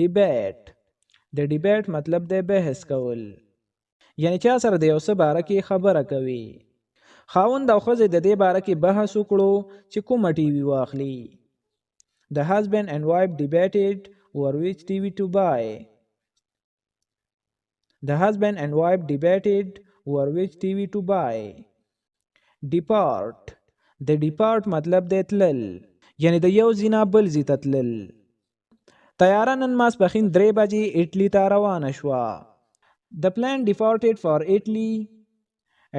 debate د ډیبیټ مطلب دی بحث کول، یعنی چا سره د یو څه باره کې خبره کوي. خاوند او ښځې د دې باره کې بحث وکړو چې کومه ټي وي واخلي. The husband and wife debated over which TV to buy. The husband and wife debated over which TV to buy. Depart د depart مطلب دی تلل، یعنی د یو ځای نه بل ځای ته تلل. طیاره نن ماسپښین 3 بجې اټلی ته روانه شوه. The plane departed for Italy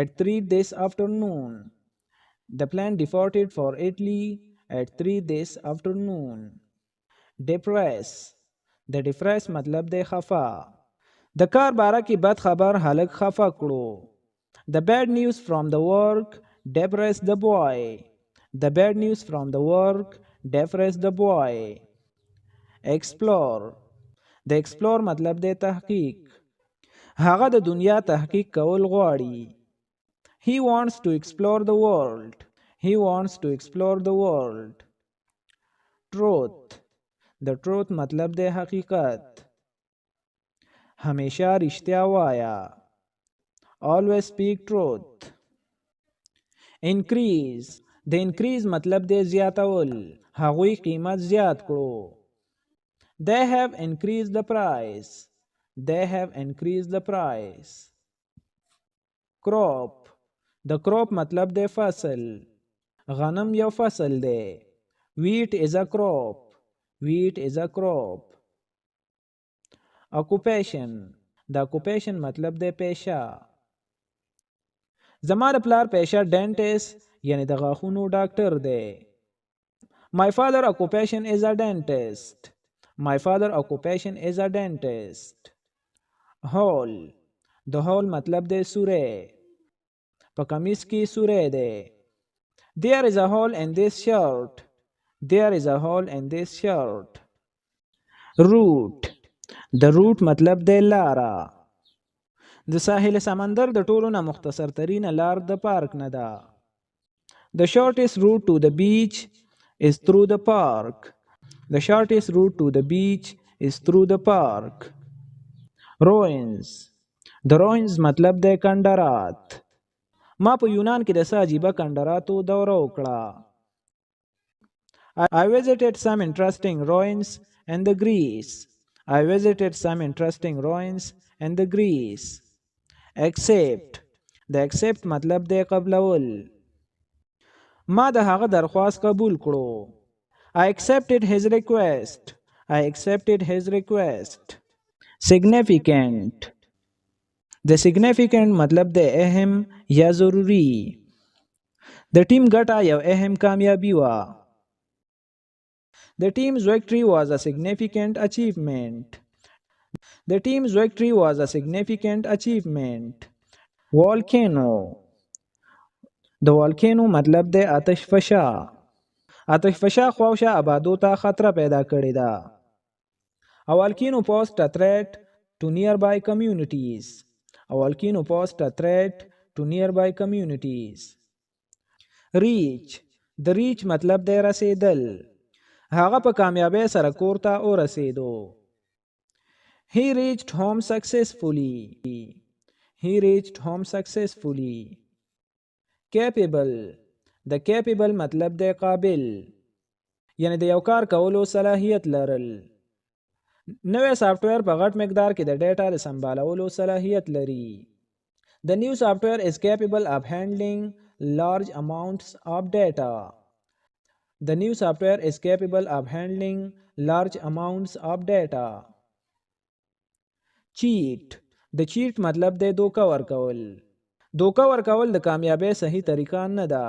at 3 this afternoon. The plane departed for Italy at 3 this afternoon. Depress د depress مطلب دی خفا. د کار باره کې بد خبر هلک خفا کړو. The bad news from the work depressed the boy. The bad news from the work depressed the boy. Explore د explore مطلب دی تحقیق. هغه د دنیا تحقیق کول غواړي. He wants to explore the world. He wants to explore the world. Truth د truth مطلب دی حقیقت. همیشه رښتیا وایا. Always speak truth. Increase د increase مطلب دی زیاتول. هغوی قیمت زیات کړو. They have increased the price. They have increased the price. Crop د crop مطلب دی فصل. غنم یو فصل دی. Wheat is a crop. Wheat is a crop. Occupation د occupation مطلب دی پیشه. زما د پلار پیشه dentist یعنی د غاښونو ډاکټر دی. My father occupation is a dentist. My father occupation is a dentist. Hole د hole مطلب دی سوری. په کمیس کې سوری دی. There is a hole in this shirt. There is a hole in this shirt. Route د روټ مطلب دی لاره. د ساحل سمندر د ټولو نه مختصر ترینه لار د پارک نه ده. The shortest route to the beach is through the park. The shortest route to the beach is through the park. Ruins د ruins مطلب دی کندرات. ما په یونان کې د څه عجیبه کندراتو دوره وکړه. I visited some interesting ruins in the Greece. I visited some interesting ruins in the Greece. Accept د accept مطلب دی قبلول. ما د هغه درخواست قبول کړو. I accepted his request. I accepted his request. Significant د significant مطلب دی اهم یا ضروری. د ټیم ګټه یو اهم کامیابی وه. The team's victory was a significant achievement. The team's victory was a significant achievement. Volcano د volcano مطلب دی آتش فشا. آتش فشا خواوشا آبادو ته خطر پیدا کړی ده. A volcano posed a threat to nearby communities. A volcano posed a threat to nearby communities. Reach د reach مطلب دی رسیدل. هغه په کامیابی سره کور ته ورسیدو. He reached home successfully. He reached home successfully. Capable د capable مطلب دی قابل، یعنی د یو کار کولو صلاحیت لرل. نوې سافټویر په غټ مقدار کې د ډیټا د سمبالولو صلاحیت لري. The new software is capable of handling large amounts of data. The new software is capable of handling large amounts of data. Cheat د cheat مطلب دی دوکه ورکول. دوکه ورکول د کامیابی صحیح طریقه نه ده.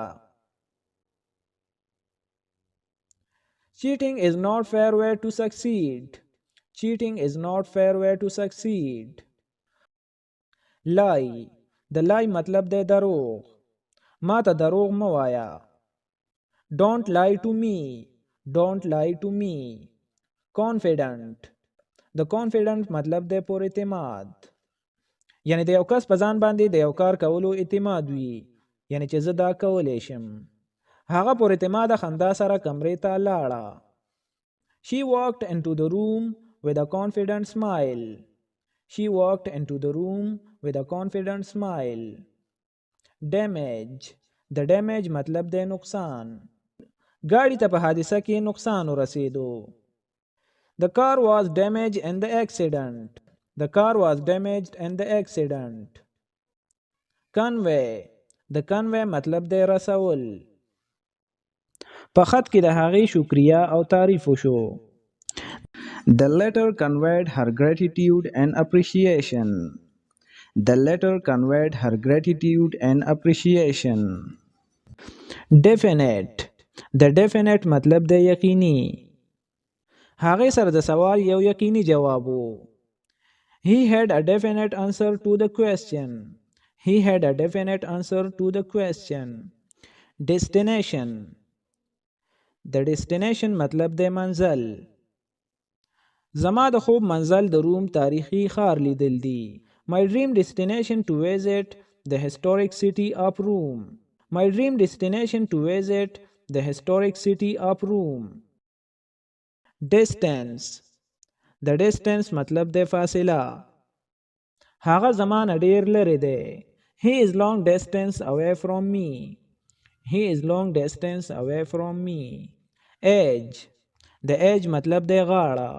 Cheating is not fair way to succeed. Cheating is not fair way to succeed. Lie د lie مطلب دی دروغ. ما ته دروغ مه وایا. Don't lie to me. Don't lie to me. Confident د confident مطلب دی پر اعتماد، یعنی د یو کس په ځان باندې د یو کار کولو اعتماد وي، یعنی چې زه دا کولی شم. هغه پر اعتماد خندا سره کمرې ته لاړه. She walked into the room with a confident smile. She walked into the room with a confident smile. Damage. The damage मतलब दे नुकसान. गाड़ी ته په حادثه کې نقصان ورسېدو. The car was damaged in the accident. The car was damaged in the accident. Convey. The convey مطلب دی رسول. په خط کې د هغې شکریه او تعریف وشو. The letter conveyed her gratitude and appreciation. The letter conveyed her gratitude and appreciation. Definite. The definite مطلب دی یقیني. هغې سره د سوال یو یقیني جواب وو. He had a definite answer to the question. He had a definite answer to the question. Destination. The destination مطلب دی منزل. زما د خوب منزل د روم تاریخي ښار لیدل دي. My dream destination to visit the historic city of Rome. My dream destination to visit the historic city of Rome. Distance. The distance مطلب دی فاصله. هغه زما نه ډیر لرې دی. He is long distance away from me. He is long distance away from me. Edge. The edge مطلب دی غاړه.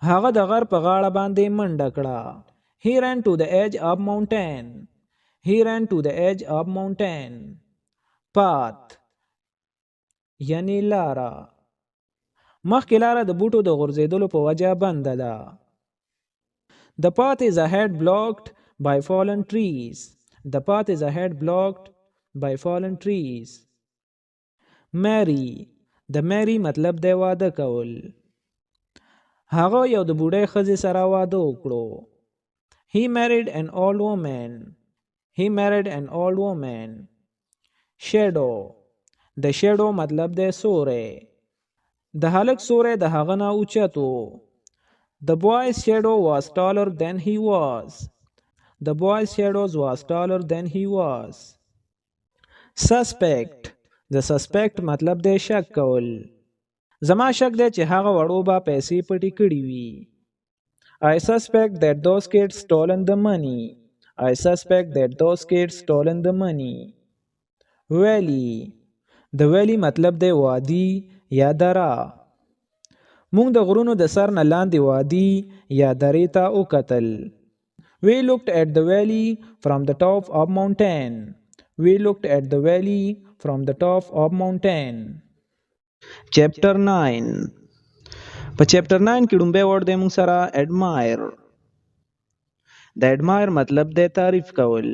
هغه د غر په غاړه باندې منډه کړه. He ran to the edge of mountain. He ran to the edge of mountain. Path. یعنی لاره. مخکې لاره د بوټو د غورځېدلو په وجه بنده ده. The path is ahead blocked by fallen trees. The path is ahead blocked by fallen trees. Marry. The marry مطلب دی واده کول. هغه یو د بوډۍ ښځې سره واده وکړو. He married an old woman. He married an old woman. Shadow. The shadow مطلب دی سوری. د هلک سوری د هغه نه اوچت و. The boy's shadow was taller than he was. The boy's shadow was taller than he was. Suspect. The suspect مطلب دی شک کول. زما شک دی چې هغه وړو به پیسې پټې کړې وي. I suspect that those kids stolen the money. I suspect that those kids stolen the money. Valley. The valley مطلب دی وادي یا دره. مونږ د غرونو د سر نه لاندې وادي یا درې ته وکتل. We looked at the valley from the top of mountain. We looked at the valley from the top of mountain. Chapter 9. په چپټر 9 کې ډومبی ورډ دی مونږ سره admire. د admire مطلب دی تعریف کول.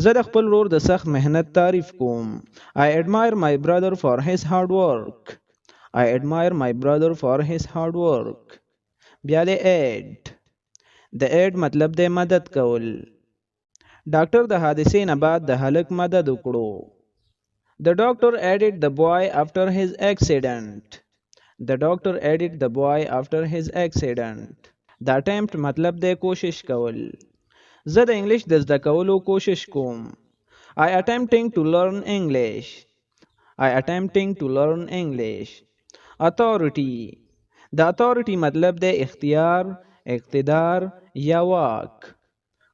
زه د خپل ورور د سخت مهنت تعریف کوم. I admire my brother for his hard work. I admire my brother for his hard work. بیا دی aid. د aid مطلب دی مدد کول. ډاکټر د حادثې نه بعد د هلک مدد وکړو. The doctor aided the boy after his accident. The doctor aided the boy after his accident. The attempt مطلب دی کوشش کول. زه د انګلیش د زده کولو کوشش کوم. I attempting to learn English. I attempting to learn English. Authority. د authority مطلب دی اختیار، اقتدار یا واک.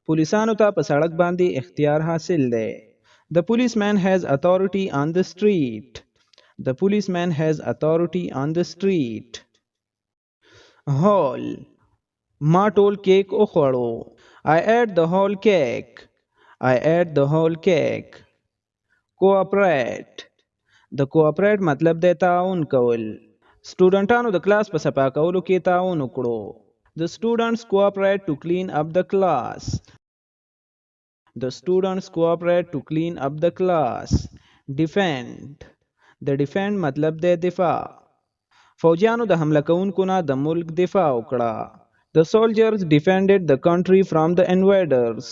پولیسانو ته په سړک باندې اختیار حاصل دی. The policeman has authority on the street. The policeman has authority on the street. Whole. ما ټول کیک وخوړو. I ate the whole cake. I ate the whole cake. Cooperate. د cooperate مطلب دی تعاون کول. سټوډنټانو د کلاس په صفا کولو کې تعاون وکړو. The students cooperate to clean up the class. The students cooperate to clean up the class. Defend. د defend مطلب دی دفاع. فوجیانو د حمله کوونکو نه د ملک دفاع وکړه. The soldiers defended the country from the invaders.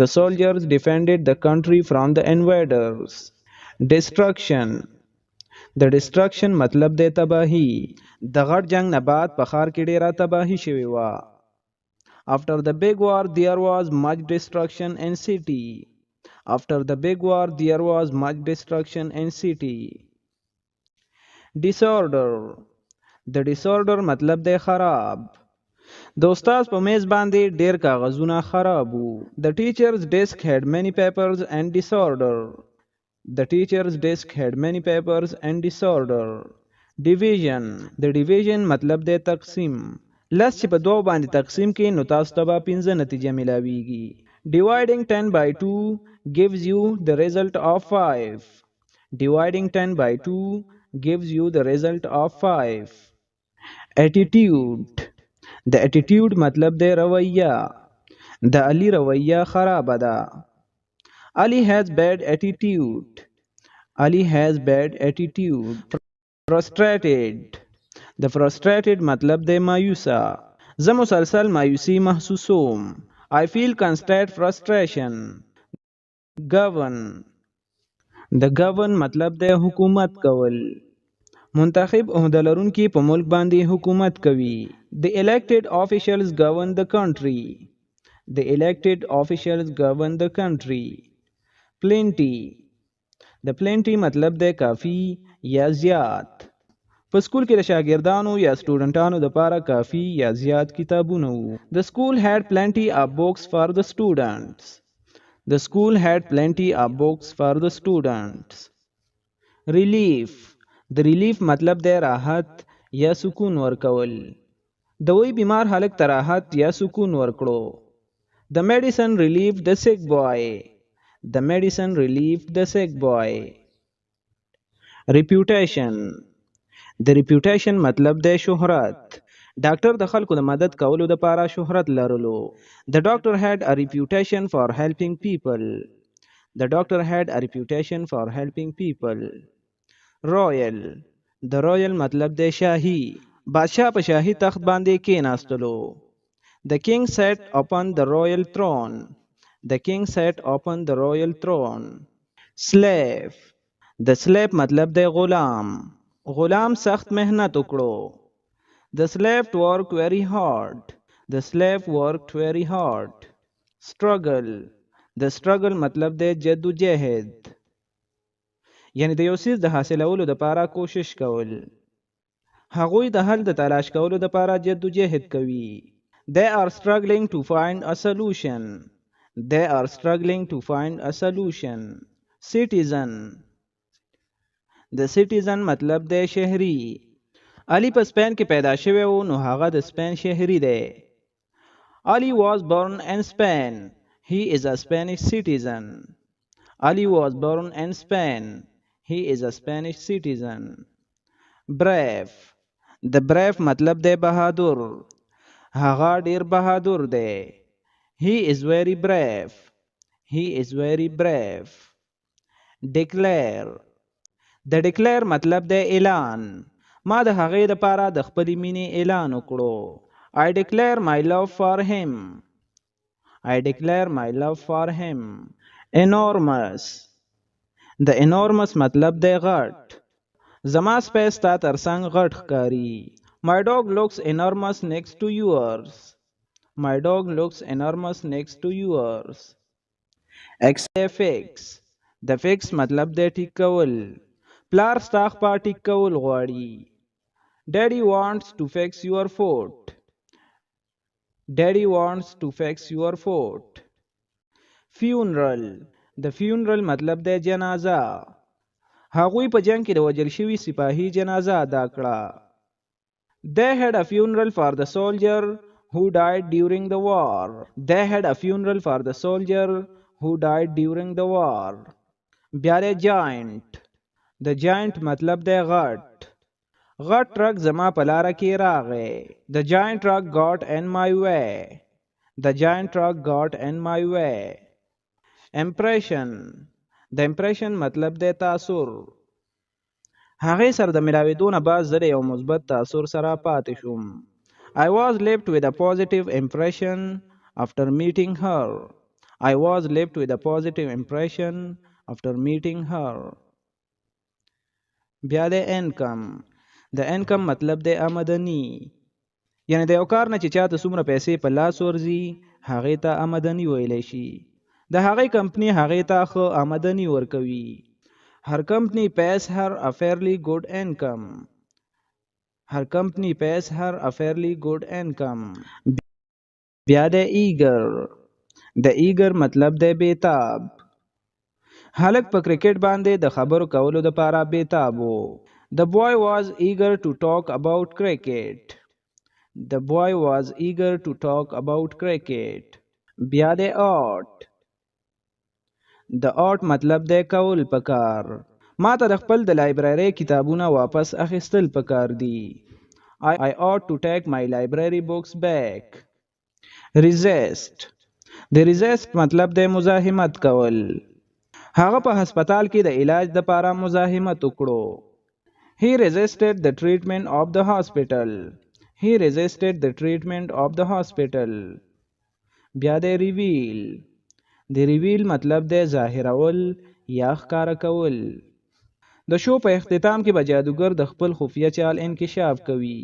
The soldiers defended the country from the invaders. Destruction. د destruction مطلب دی تباہی. د غټ جنگ نه بعد په ښار کې ډیره تباہی شوې وه. After the big war there was much destruction in city. After the big war there was much destruction in city. Disorder. د disorder مطلب دی خراب. د استاد په میز باندې ډیر کاغذونه خراب وو. The teacher's desk had many papers and disorder. The teacher's desk had many papers and disorder. Division. د division مطلب دی تقسیم. لس چې په دوه باندې تقسیم کې نو تاسو ته به 15 نتیجه ملاویږي. Dividing 10 by 2 gives you the result of 5. Dividing 10 by 2 gives you the result of 5. Attitude. د attitude مطلب دی رویه. د علی رویه خرابه ده. Ali has bad attitude. Ali has bad attitude. Frustrated. د frustrated مطلب دی مایوسه. زه مسلسل مایوسی محسوسوم. I feel constant frustration. Govern. د govern مطلب دی حکومت کول. منتخب عہده لرونکي په ملک باندې حکومت کوي. The elected officials govern the country. The elected officials govern the country. Plenty. د plenty مطلب دی کافی یا زیات. په سکول کې د شاګردانو یا سټوډنټانو لپاره کافی یا زیات کتابونه وو. The school had plenty of books for the students. The school had plenty of books for the students. Relief. د relief مطلب دی راحت یا سکون ورکول. د وی بیمار هلک ته راحت یا سکون ورکړو. The medicine relieved the sick boy. The medicine relieved the sick boy. Reputation. د reputation مطلب دی شهرت. ډاکټر د خلکو د مدد کولو لپاره شهرت لرلو. The doctor had a reputation for helping people. The doctor had a reputation for helping people. Royal. د royal مطلب دی شاهي. بادشاہ په شاهي تخت باندې کېناستلو. The king sat upon the royal throne. The king sat upon the royal throne. Slave. د slave مطلب دی غلام. غلام سخت مهنت وکړو. The slave worked very hard. The slave worked very hard. Struggle. د struggle مطلب دی جدوجہد. یعنی د یو څیز د حاصلولو لپاره کوشش کول. هغوی د حل د تلاش کولو لپاره جدوجہد کوي. They are struggling to find a solution. They are struggling to find a solution. Citizen. د citizen مطلب دی شهری. علی په سپین کې پیدا شوی و نو هغه د سپین شهری دی. Ali was born in Spain. He is a Spanish citizen. Ali was born in Spain. He is a Spanish citizen. Brave. د brave مطلب دی بهادر. هغه ډیر بهادر دی. He is very brave. He is very brave. Declare. د declare مطلب دی اعلان. ما د هغې لپاره د خپلې مینې اعلان وکړو. I declare my love for him. I declare my love for him. Enormous. د enormous مطلب دی غټ. زما سپی ستا تر څنګ غټ ښکاري. My dog looks enormous next to yours. My dog looks enormous next to yours. Fix. د fix مطلب دی ټیک کول. پلار ستا خپا ټیک کول غواړي. Daddy wants to fix your foot. Daddy wants to fix your foot. Funeral. د funeral مطلب دی جنازه. هغوی په جنگ کې د وژل شوي سپاهي جنازه ادا کړه. They had a funeral for the soldier who died during the war. They had a funeral for the soldier who died during the war. بیا دی giant. د giant مطلب دی غټ. غټ ټرک زما په لاره کې راغی. The giant truck got in my way. The giant truck got in my way. Impression. د impression مطلب دی تاثر. هغې سره د ملاوېدو نه بعد زه د یو مثبت تاثر سره پاتې شوم. I was left with a positive impression after meeting her. I was left with a positive impression after meeting her. بیا د income. د income مطلب دی آمدنی. یعنی د یو کار نه چې چاته څومره پیسې په لاس ورځي هغې ته آمدنی ویلی شي. د هغې کمپنۍ هغې ته ښه آمدنی ورکوي. Her company pays her a fairly good income. Her company pays her a fairly good income. بیا د eager. د eager مطلب دی بیتاب. هلک په کرکټ باندې د خبرو کولو لپاره بیتاب و. The boy was eager to talk about cricket. The boy was eager to talk about cricket. بیا د ought. د ought مطلب دی کول پکار. ما ته د خپل د لایبرری کتابونه واپس اخیستل پکار دي. I ought to take my library books back. Resist. د resist مطلب دی مزاحمت کول. هغه په هسپتال کې د علاج لپاره مزاحمت وکړو. He resisted the treatment of the hospital. He resisted the treatment of the hospital. بیا د reveal. د reveal مطلب دی ظاهرول یا ښکاره کول. د شو په اختتام کې به جادوګر د خپل خفیه چال انکشاف کوي.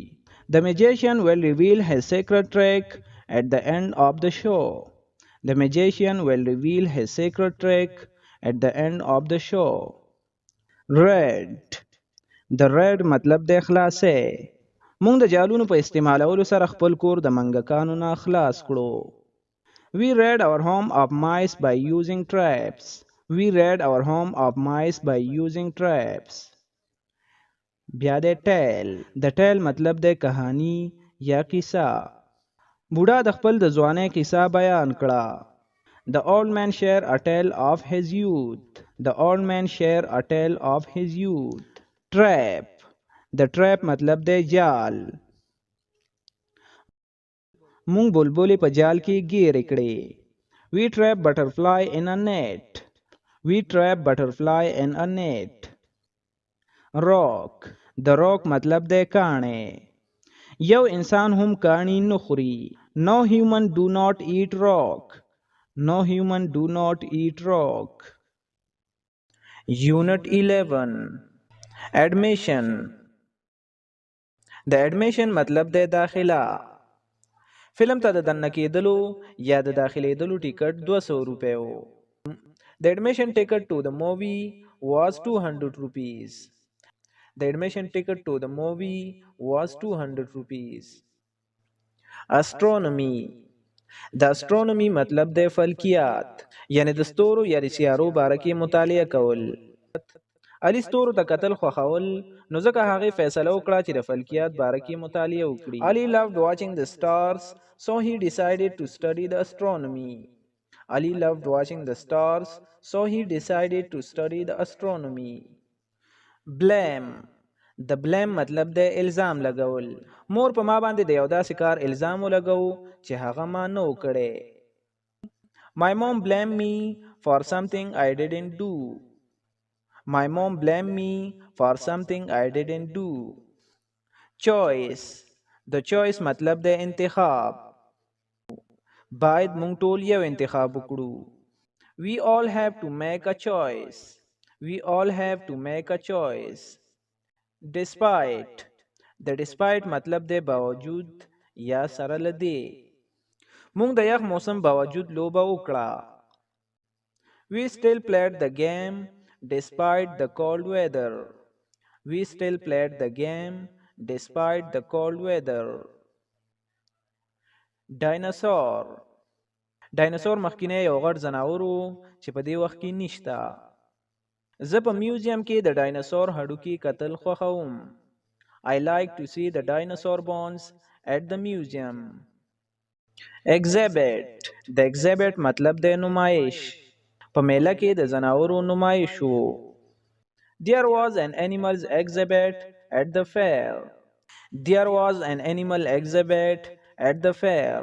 The magician will reveal his secret trick at the end of the show. The magician will reveal his secret trick at the end of the show. Red. د red مطلب د خلاصې. مونږ د جالونو په استعمالولو سره خپل کور د منګکانو نه خلاص کړو. We rid our home of mice by using traps. We rid our home of mice by using traps. بیا د tale. د tale مطلب د کہانی یا قصه. بوډا د خپل د ځوانۍ قصه بیان کړه. The old man share a tale of his youth. The old man share a tale of his youth. Trap. د trap مطلب د جال. مونږ بلبلې په جال کې ګیرې کړې. We trap butterfly in a net. We trap butterfly in a net. Rock. د rock مطلب د کاڼې. یو انسان هم کاڼي نه خوري. No human do not eat rock. No human do not eat rock. Unit 11. Admission. د admission مطلب د داخله. فلم ته د دننه کېدلو یا د داخلېدلو ټیکټ 200 روپۍ و. The admission ticket to the movie was 200 rupees. The admission ticket to the movie was 200 rupees. Astronomy. د astronomy مطلب د فلکیات یعنی د ستورو یا د سیارو باره کې مطالعه کول. علي ستورو ته کتل خوښول نو ځکه هغې فیصله وکړه چې د فلکیات باره کې مطالعه وکړي. Ali loved watching the stars so he decided to study the astronomy. Ali loved watching the stars so he decided to study the astronomy. Blame. د blame مطلب د الزام لګول. مور په ما باندې د یو داسې کار الزام ولګو چې هغه ما نه و کړی. My mom blamed me for something I didn't do. My mom blamed me for something I didn't do. Choice. د choice مطلب د انتخاب. باید مونږ ټول یو انتخاب وکړو. We all have to make a choice. We all have to make a choice. Despite. د despite مطلب د باوجود یا سره له دې. مونږ د یخ موسم باوجود لوبه وکړه. We still played the game despite the cold weather. We still played the game despite the cold weather. Dinosaur. ډایناسور مخکینی یو غټ ځناور و چې په دې وخت کې نشته. زه په میوزیم کې د ډایناسور هډوکي کتل خوښوم. I like to see the dinosaur bones at the museum. Exhibit. د exhibit مطلب د نمایش. په میله کې د ځناورو نمایش و. There was an animals exhibit at the fair. There was an animal exhibit at the fair.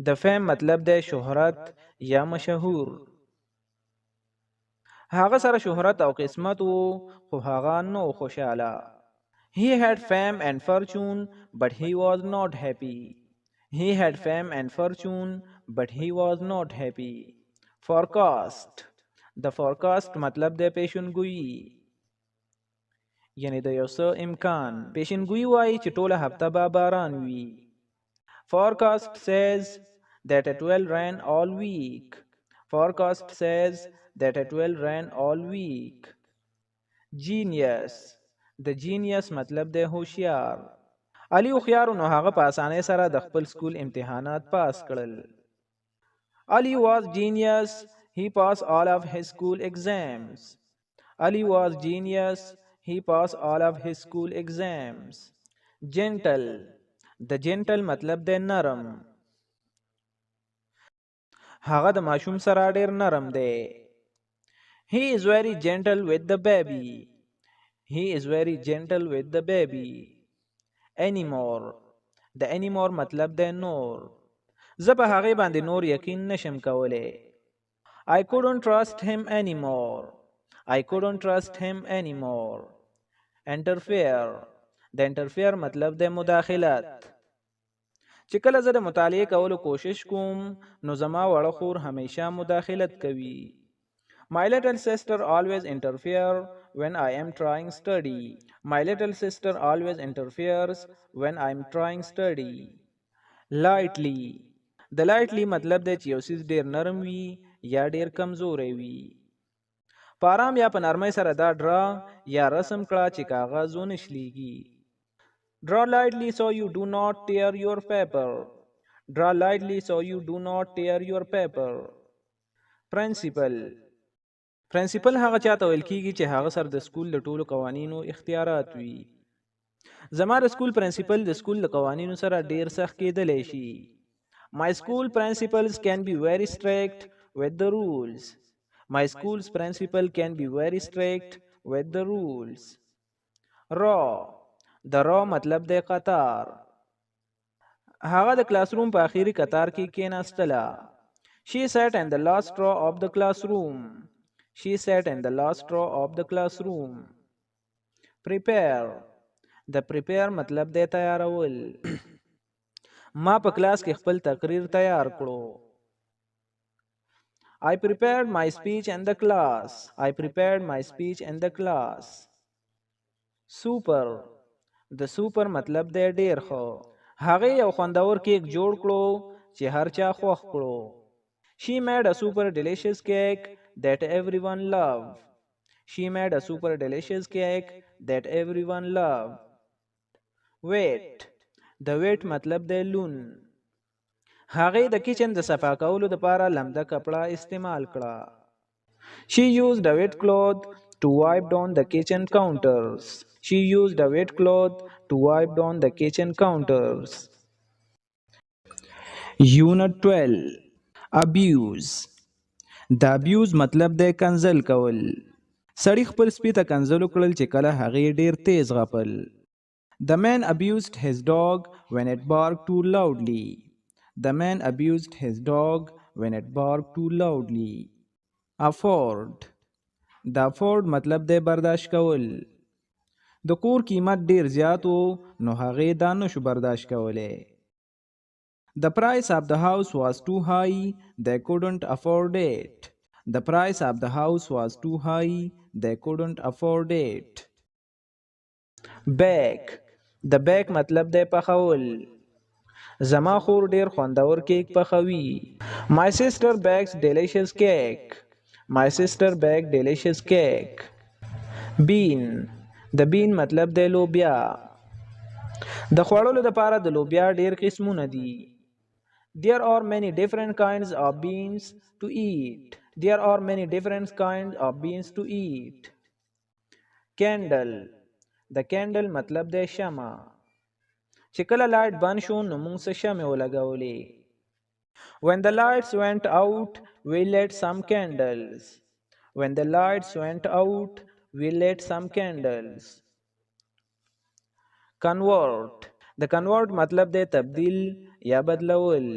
د fame مطلب د شهرت یا مشهور. هغه سره شهرت او قسمت وو خو هغه نو خوشاله. He had fame and fortune but he was not happy. He had fame and fortune but he was not happy. Forecast. د forecast مطلب د پیشنګویي یعنی د یو څه امکان. پیشنګویي وایي چې ټوله هفته به باران وي. Forecast says that it will rain all week. Forecast says that it will rain all week. Genius. د جینیس مطلب د هوشیار. علي هوښیار نو هغه په اسانۍ سره د خپل سکول امتحانات پاس کړل. Ali was genius. He passed all of his school exams. Ali was genius. He passed all of his school exams. Gentle. د gentle مطلب د نرم. هغه د ماشوم سره ډیر نرم دی. He is very gentle with the baby. He is very gentle with the baby. Anymore. د anymore مطلب د نور. زه په هغه باندې نور یقین نشم کولای. I couldn't trust him anymore. I couldn't trust him anymore. Interfere. د interfere مطلب د مداخلت. چې کله زه د مطالعه کولو کوشش کوم نو زما وړه خور همیشه مداخلت کوي. My little sister always interfere when I am trying study. My little sister always interferes when I am trying study. Lightly. د lightly مطلب دی چې یو څیز ډیر نرم وي یا ډیر کمزوری وي. په آرام یا په نرمۍ سره دا ډرا یا رسم کړه چې کاغذ ونه شلیږي. Draw lightly so you do not tear your paper. Draw lightly so you do not tear your paper. Principal. Principal هغه چاته ویل کیږي چې هغه سره د سکول د ټولو قوانینو اختیارات وي. زما د سکول پرنسپل د سکول د قوانینو سره ډیر سخت کېدلی شي. My school principals can be very strict with the rules. My school's principal can be very strict with the rules. Row. د رو مطلب د قطار. هغه د کلاس روم په اخیری قطار کې کېناستله. She sat in the last row of the classroom. She sat in the last row of the classroom. Prepare. د prepare مطلب د تیارول. ما په کلاس کې خپل تقریر تیار کړو. I prepared my speech in the class. I prepared my speech in the class. Super. د super مطلب دی ډیر ښه. هغه یو خوندور کیک جوړ کړو چې هر چا خوښ کړو. She made a super delicious cake that everyone loved. She made a super delicious cake that everyone loved. Wait. د wait مطلب دی لون. هغه د کچن د صفا کولو لپاره لمده کپڑا استعمال کړه. She used a wet cloth to wipe down the kitchen counters. She used a wet cloth to wipe down the kitchen counters. Unit 12. Abuse. د abuse مطلب دی کنځل کول. سړی خپل سپي ته کنځل وکړل چې کله هغې ډیر تیز غپل. The man abused his dog when it barked too loudly. The man abused his dog when it barked too loudly. Afford. د afford مطلب دی برداشت کول. د کور قیمت ډیر زیات و نو هغې دا نشو برداشت کولی. The price of the house was too high. They couldn't afford it. The price of the house was too high. They couldn't afford it. Bake. د بیک مطلب دی پخول. زما خور ډیر خوندور کیک پخوي. My sister bakes delicious cake. My sister baked delicious cake. Bean. د bean مطلب دی لوبیا. د خوړلو لپاره د لوبیا ډیر قسمونه دي. There are many different kinds of beans to eat. There are many different kinds of beans to eat. Candle. د candle مطلب دی شمع. چې کله لایټ بند شو نو موږ څه شمع ولګولې. When the lights went out, we lit some candles. When the lights went out, we lit some candles. Convert. د convert مطلب دی تبدیل یا بدلول.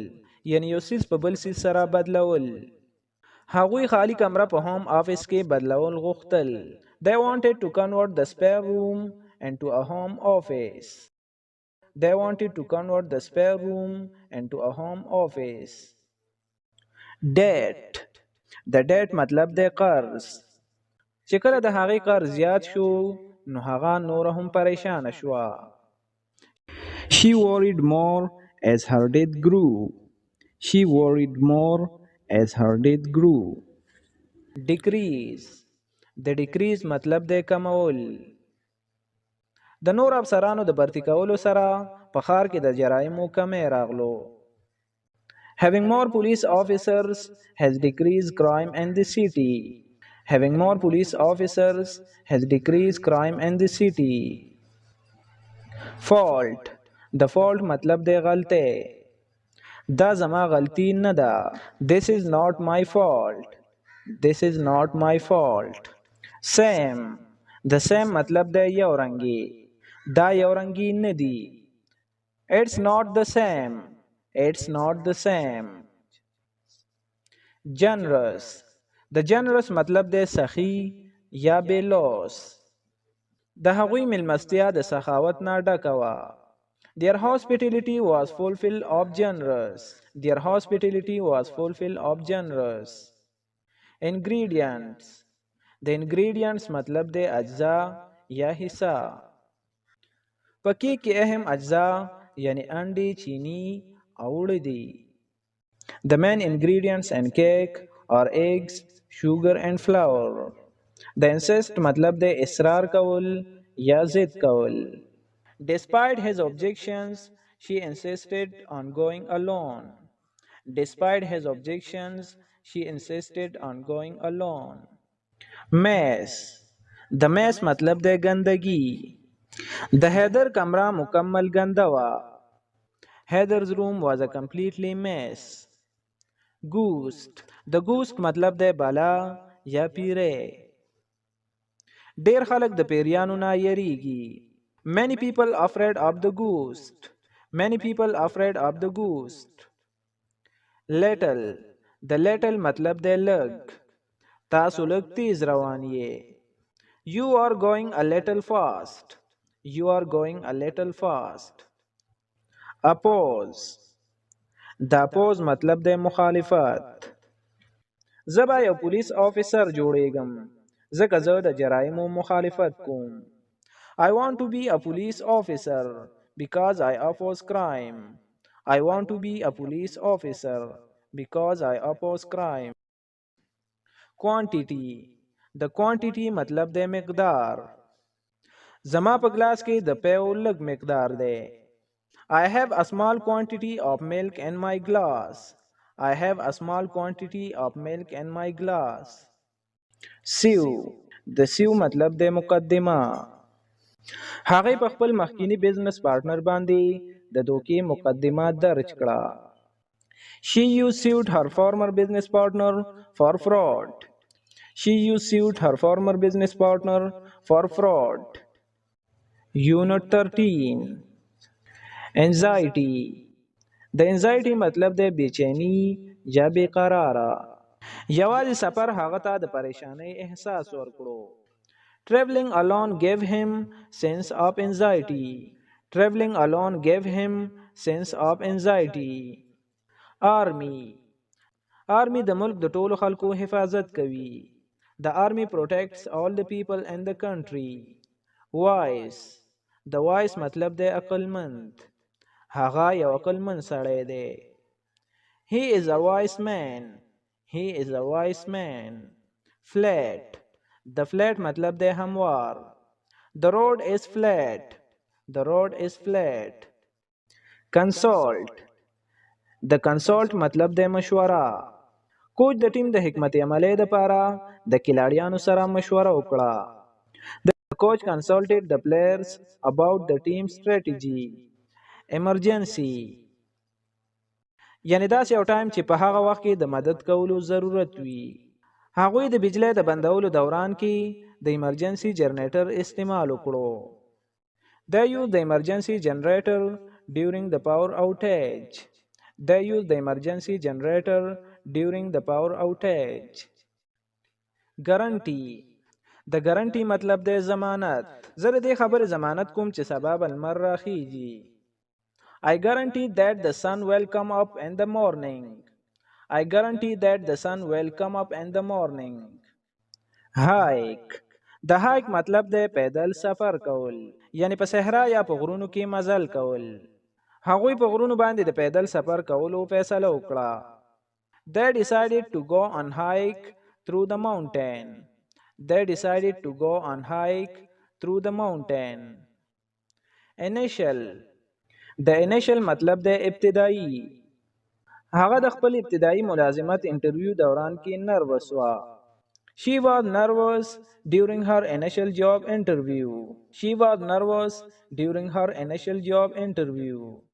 یعنی یو څیز په بل څیز سره بدلول. هغوی خالی کمره په هوم آفیس کې بدلول غوښتل. They wanted to convert the spare room into a home office. They wanted to convert the spare room into a home office. Debt. د debt مطلب دی قرض. چې کله د هغې قرض زیات شو نو هغه نور هم پریشانه شوه. She worried more as her debt grew. She worried more as her debt grew. Decrease. د decrease مطلب دی کمول. د نور افسرانو د برتی کولو سره په ښار کې د جرایمو کمی راغلو. Having more police officers has decreased crime in the city. Having more police officers has decreased crime in the city. Fault. The fault مطلب دی غلطه. دا زما غلطی نه ده. This is not my fault. This is not my fault. Same. The same مطلب دی یو رنگی. دا یو رنگی نه دی. It's not the same. It's not the same. Generous. The generous مطلب دی سخی یا بے لوس. د هغوی ملمستیا د سخاوت نه ډکه وه. Their hospitality was full of generous. Their hospitality was full of generous. Ingredients. The ingredients مطلب دی اجزا یا حصہ. پکی کې اهم اجزا یعنی انډی، چینی او اوړه دي. The main ingredients in cake are eggs, sugar and flour. The insist مطلب دی اصرار کول یا ضد کول. Despite his objections, she insisted on going alone. Despite his objections, she insisted on going alone. Mess. The mess مطلب دی گندگی. The Heather کمره مکمل گنده وه. Heather's room was a completely mess. Ghost. The ghost مطلب دی بالا یا پیره. ډیر خلک د پیریانو نه یریږي. Many people afraid of the ghost. Many people afraid of the ghost. Little. The little مطلب دی لږ. تاسو لږ تیز روان یې. You are going a little fast. You are going a little fast. Oppose. The oppose مطلب دی مخالفت. زه به یو پولیس آفیسر جوړیږم ځکه زه د جرایمو مخالفت کوم. I want to be a police officer because I oppose crime. I want to be a police officer because I oppose crime. Quantity. The quantity مطلب دی مقدار. زما په ګلاس کې د پیو لږ مقدار دی. I have a small quantity of milk in my glass. I have a small quantity of milk in my glass. Sue. د سیو مطلب دی مقدمه. هغې په خپل مخکینی بزنس پارټنر باندې د دوکې مقدمه درج کړه. She sued her former business partner for fraud. She sued her former business partner for fraud. Unit 13. Anxiety. د anxiety مطلب دی بېچینی یا بې قراره. یوازې سفر هغه ته د پریشانۍ احساس ورکړو. Traveling alone gave him sense of anxiety. Traveling alone gave him sense of anxiety. Army. Army د ملک د ټولو خلکو حفاظت کوي. The army protects all the people in the country. Wise. د wise مطلب دی عقلمند. هغه یو عقلمند سړی دی. He is a wise man. He is a wise man. Flat. The flat مطلب دی هموار. The road is flat. The road is flat. Consult. The consult مطلب دی مشوره. کوچ د ټیم د حکمت عملی لپاره د کلاړیانو سره مشوره وکړه. The coach consulted the players about the team strategy. Emergency. یعنی داسې یو ټایم چې په هغه وخت کې د مدد کولو ضرورت وي. هغوی د بجلی د بندولو دوران کې د ایمرجنسي جنریټر استعمال وکړو. They used the emergency generator during the power outage. They used the emergency generator during the power outage. Guarantee. د ګارنټي مطلب دی ضمانت. زه د دې خبرې ضمانت کوم چې سبا به لمر راخیږي. I guarantee that the sun will come up in the morning. I guarantee that the sun will come up in the morning. Hike. د hike مطلب دی پیدل سفر کول. یعنی په صحرا یا په غرونو کې مزل کول. هغوی په غرونو باندې د پیدل سفر کولو فیصله وکړه. They decided to go on hike through the mountain. They decided to go on hike through the mountain. initial د initial مطلب د ابتدایي. هغه د خپل ابتدایي ملازمت انټرویو دوران کې نروس وه. She was nervous during her initial job interview. She was nervous during her initial job interview.